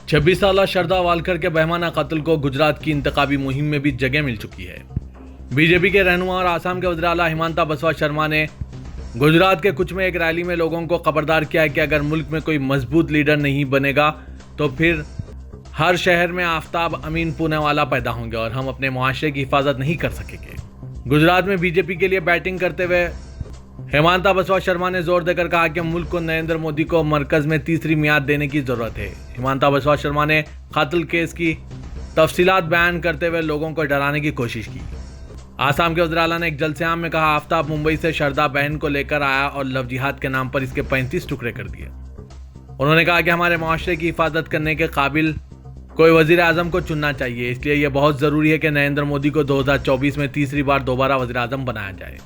26 साला श्रद्धा वालकर के बहमाना कत्ल को गुजरात की इंतखाबी मुहिम में भी जगह मिल चुकी है। बीजेपी के रहनुमा और आसाम के वज़ीर आला हिमांता बसवा शर्मा ने गुजरात के कुछ में एक रैली में लोगों को खबरदार किया है कि अगर मुल्क में कोई मजबूत लीडर नहीं बनेगा तो फिर हर शहर में आफ्ताब अमीन पूनावाला पैदा होंगे और हम अपने मुआशरे की हिफाजत नहीं कर सकेंगे। गुजरात में बीजेपी के लिए बैटिंग करते हुए हिमांता बसवा शर्मा ने जोर देकर कहा कि मुल्क को नरेंद्र मोदी को मरकज में तीसरी मियाद देने की जरूरत है। हिमांता बसवा शर्मा ने कत्ल केस की तफसीलात बयान करते हुए लोगों को डराने की कोशिश की। आसाम के वज़ीर आला ने एक जलसेआम में कहा, आफ्ताब मुंबई से श्रद्धा बहन को लेकर आया और लव जिहाद के नाम पर इसके 35 टुकड़े कर दिए। उन्होंने कहा कि हमारे मुआशरे की हिफाजत करने के काबिल कोई वजीर आजम को चुनना चाहिए, इसलिए यह बहुत जरूरी है कि नरेंद्र मोदी को 2024 में तीसरी बार दोबारा वजीर आजम बनाया जाए।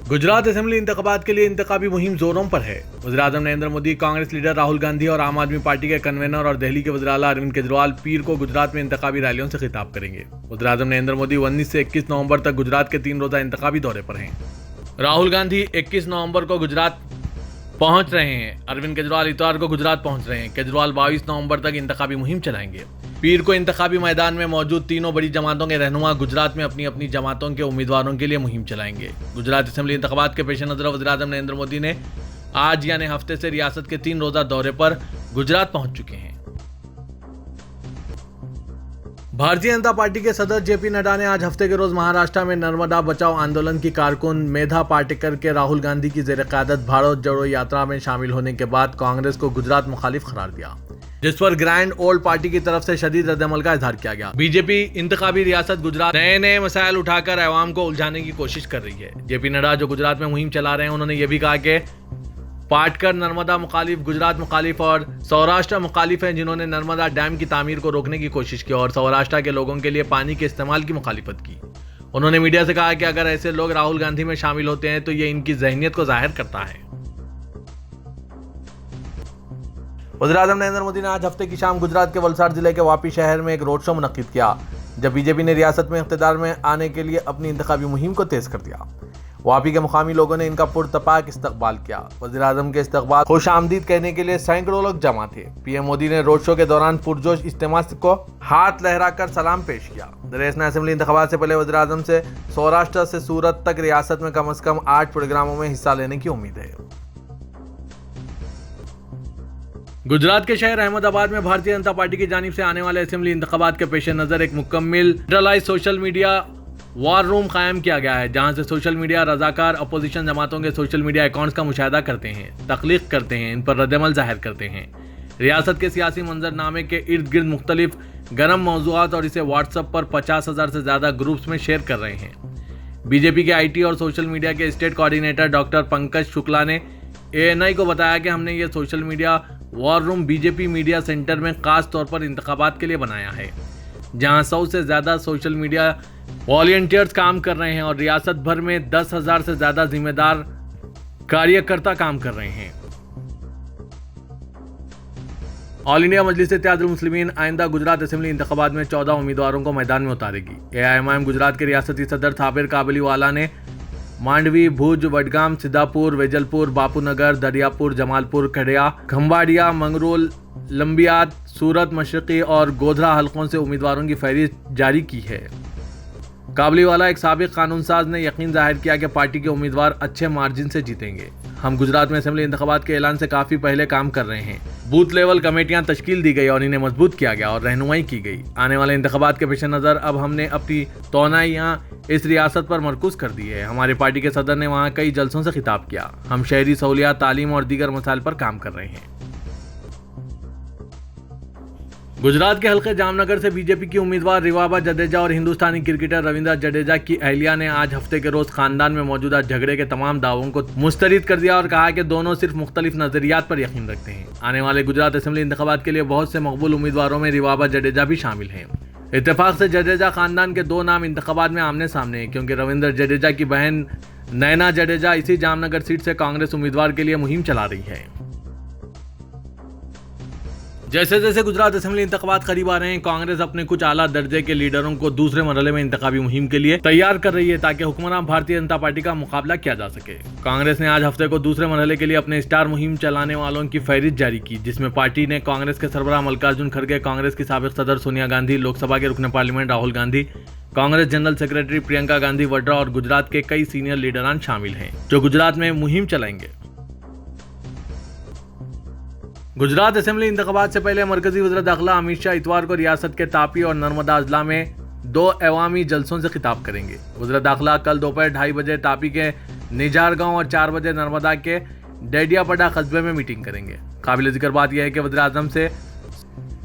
गुजरात असेंबली इंतखाबात के लिए इंतखाबी मुहिम जोरों पर है। वज़ीर आज़म नरेंद्र मोदी, कांग्रेस लीडर राहुल गांधी और आम आदमी पार्टी के कन्वेनर और दिल्ली के वज़ीर आला अरविंद केजरीवाल पीर को गुजरात में इंतखाबी रैलियों से खिताब करेंगे। वज़ीर आज़म नरेंद्र मोदी 19 से 21 नवंबर तक गुजरात के 3 रोजा इंतखाबी दौरे पर हैं। राहुल गांधी 21 नवंबर को गुजरात पहुंच रहे हैं। अरविंद केजरीवाल इतवार को गुजरात पहुंच रहे हैं। केजरीवाल 22 नवंबर तक इंतखाबी मुहिम चलाएंगे। पीर को इंतखाबी मैदान में मौजूद तीनों बड़ी जमातों के रहनुमा गुजरात में अपनी अपनी जमातों के उम्मीदवारों के लिए मुहिम चलाएंगे। गुजरात असेंबली इंतखाबात के पेश नजर वज़ीर आज़म नरेंद्र मोदी ने आज यानी हफ्ते से रियासत के 3 रोजा दौरे पर गुजरात पहुंच चुके हैं। भारतीय जनता पार्टी के सदर जेपी नड्डा ने आज हफ्ते के रोज महाराष्ट्र में नर्मदा बचाओ आंदोलन की कारकुन मेधा पाटेकर के राहुल गांधी की जेर क़यादत भारत जोड़ो यात्रा में शामिल होने के बाद कांग्रेस को गुजरात मुखालिफ करार दिया, जिस पर ग्रैंड ओल्ड पार्टी की तरफ से शदीद रद्दअमल का इजहार किया गया। बीजेपी इंतखाबी रियासत गुजरात नए मसाइल उठाकर अवाम को उलझाने की कोशिश कर रही है। जेपी नड्डा जो गुजरात में मुहिम चला रहे हैं, उन्होंने ये भी कहा कि पाटकर नर्मदा मुखालिफ, गुजरात मुखालिफ और सौराष्ट्र मुखालिफ हैं, जिन्होंने नर्मदा डैम की तामीर को रोकने की कोशिश की और सौराष्ट्र के लोगों के लिए पानी के इस्तेमाल की मुखालिफत की। उन्होंने मीडिया से कहा कि अगर ऐसे लोग राहुल गांधी में शामिल होते हैं तो ये इनकी जहनियत को जाहिर करता है। वज़ीर आज़म नरेंद्र मोदी ने आज हफ्ते की शाम गुजरात के वलसाड जिले के वापी शहर में एक रोड शो मुनक्किद किया, जब बीजेपी ने रियासत में इख्तिदार में आने के लिए अपनी इंतखाबी मुहिम को तेज कर दिया। वापी के मुकामी लोगों ने इनका पुरतपाक इस्तकबाल किया। वज़ीर आज़म के इस्तकबाल खुश आमदीद कहने के लिए सैकड़ों लोग जमा थे। पीएम मोदी ने रोड शो के दौरान पुरजोश इज्तिमा को हाथ लहराकर सलाम पेश किया। दरअसल असेंबली इंतखाबात से पहले वज़ीर आज़म से सौराष्ट्र से सूरत तक रियासत में कम से कम 8 प्रोग्रामों में हिस्सा लेने की उम्मीद है। गुजरात के शहर अहमदाबाद में भारतीय जनता पार्टी की जानिब से आने वाले असेंबली इंतखाबात के पेश नजर एक मुकम्मल centralised social media war room कायम किया गया है, जहां से सोशल मीडिया रजाकार अपोजिशन जमातों के सोशल मीडिया अकाउंट्स का मुशाहिदा करते हैं, तख्लीक करते हैं, इन पर रद्दअमल जाहिर करते हैं। रियासत के सियासी मंजरनामे के इर्द गिर्द मुख्तलिफ गर्म मौज़ूआत और इसे व्हाट्सएप पर 50,000 से ज़्यादा ग्रुप्स में शेयर कर रहे हैं। बीजेपी के IT और सोशल मीडिया के state coordinator doctor Pankaj Shukla ने ANI को बताया कि हमने ये social media war room BJP media centre में खास तौर पर इंतखाबात के लिए बनाया है, जहां 100 से ज़्यादा सोशल मीडिया वॉलंटियर्स काम कर रहे हैं और रियासत भर में 10,000 से ज़्यादा जिम्मेदार कार्यकर्ता काम कर रहे हैं। ऑल इंडिया मजलिस इत्तेहादुल मुस्लिमीन आइंदा गुजरात असेंबली इंतखाबात में 14 उम्मीदवारों को मैदान में उतारेगी। AIMIM गुजरात के रियासती सदर थाबिर काबलीवाला ने मांडवी, भुज, वडगाम, सिद्धापुर, वेजलपुर, बापूनगर, दरियापुर, जमालपुर, खड़िया, खंबाड़िया, मंगरोल, लंबियात, सूरत मशरकी और गोधरा हलकों से उम्मीदवारों की फहरिस्त जारी की है। काबलीवाला एक साबिक कानून साज ने यकीन जाहिर किया कि पार्टी के उम्मीदवार अच्छे मार्जिन से जीतेंगे। हम गुजरात में असेंबली इंतखाबात के ऐलान से काफ़ी पहले काम कर रहे हैं। बूथ लेवल कमेटियां तश्कील दी गई और इन्हें मजबूत किया गया और रहनुमाई की गई। आने वाले इंतखाबात के पेश नज़र अब हमने अपनी तौनाइयाँ इस रियासत पर मरकूज कर दी है। हमारे पार्टी के सदर ने वहाँ कई जलसों से खिताब किया। हम शहरी सहूलियात, तालीम और दीगर मसाइल पर काम कर रहे हैं। गुजरात के हल्के जामनगर से बीजेपी की उम्मीदवार रिवाबा जडेजा और हिंदुस्तानी क्रिकेटर रविंद्र जडेजा की अहलिया ने आज हफ्ते के रोज खानदान में मौजूदा झगड़े के तमाम दावों को मुस्तरद कर दिया और कहा कि दोनों सिर्फ मुख्तलिफ नजरियात पर यकीन रखते हैं। आने वाले गुजरात असेंबली इंतखाबात के लिए बहुत से मकबूल उम्मीदवारों में रिवाबा जडेजा भी शामिल हैं। इत्तेफाक से जडेजा खानदान के 2 नाम इंतखाबात में आमने सामने हैं, क्योंकि रविंद्र जडेजा की बहन नैना जडेजा इसी जामनगर सीट से कांग्रेस उम्मीदवार के लिए मुहिम चला रही है। जैसे जैसे गुजरात असेंबली इंतखाबात करीब आ रहे हैं, कांग्रेस अपने कुछ आला दर्जे के लीडरों को दूसरे मरहले में इंतखाबी मुहिम के लिए तैयार कर रही है ताकि हुक्मरान भारतीय जनता पार्टी का मुकाबला किया जा सके। कांग्रेस ने आज हफ्ते को दूसरे मरहले के लिए अपने स्टार मुहिम चलाने वालों की फहरिस्त जारी की, जिसमें पार्टी ने कांग्रेस के सरबराह मल्लिकार्जुन खड़गे, कांग्रेस की साबिक सदर सोनिया गांधी, लोकसभा के रुकने parliament Rahul Gandhi, Congress general secretary Priyanka Gandhi Vadra और गुजरात के कई सीनियर लीडरान शामिल हैं, जो गुजरात में मुहिम चलाएंगे। गुजरात असेंबली इंतखाबात से पहले मरकजी वज़ीर दाखिला अमित शाह इतवार को रियासत के तापी और नर्मदा अजला में 2 अवामी जलसों से खिताब करेंगे। वज़ीर दाखिला कल दोपहर 2:30 बजे तापी के निजार गांव और 4 बजे नर्मदा के डेडियापड़ा कस्बे में मीटिंग करेंगे। काबिल जिक्र बात यह है कि वज़ीर आज़म से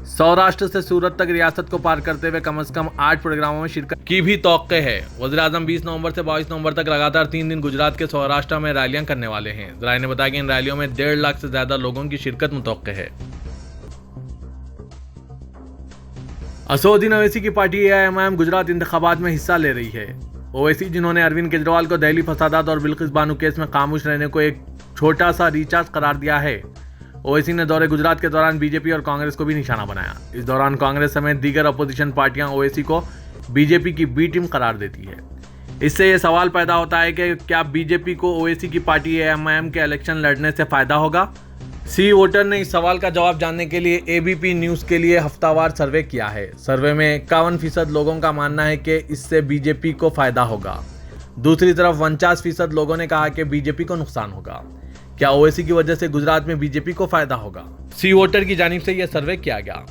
सौराष्ट्र से सूरत तक रियासत को पार करते हुए कम से कम 8 प्रोग्रामों में शिरकत की भी तौक़्क़े है। वज़ीर आज़म 20 नवंबर से 22 नवंबर तक लगातार 3 दिन गुजरात के सौराष्ट्र में रैलियां करने वाले हैं। ज़राए ने बताया कि इन रैलियों में 1.5 लाख से ज्यादा लोगों की शिरकत मुतवक्के है। असदुद्दीन ओवैसी की पार्टी AIMIM गुजरात इंतखाबात में हिस्सा ले रही है। ओवैसी, जिन्होंने अरविंद केजरीवाल को दिल्ली फसादात और बिल्किस बानो केस में खामोश रहने को एक छोटा सा रिचार्ज करार दिया है, ओवैसी ने दौरे गुजरात के दौरान बीजेपी और कांग्रेस को भी निशाना बनाया। इस दौरान कांग्रेस समेत दीगर अपोजिशन पार्टियां ओवैसी को बीजेपी की बी टीम करार देती है। इससे यह सवाल पैदा होता है कि क्या बीजेपी को ओवैसी की पार्टी AIMIM के इलेक्शन लड़ने से फायदा होगा। सी वोटर ने इस सवाल का जवाब जानने के लिए ABP न्यूज़ के लिए हफ्तावार सर्वे किया है। सर्वे में 51% लोगों का मानना है कि इससे बीजेपी को फायदा होगा। दूसरी तरफ 49% लोगों ने कहा कि बीजेपी को नुकसान होगा। क्या ओवैसी की वजह से गुजरात में बीजेपी को फायदा होगा? सी वोटर की जानिब से यह सर्वे किया गया।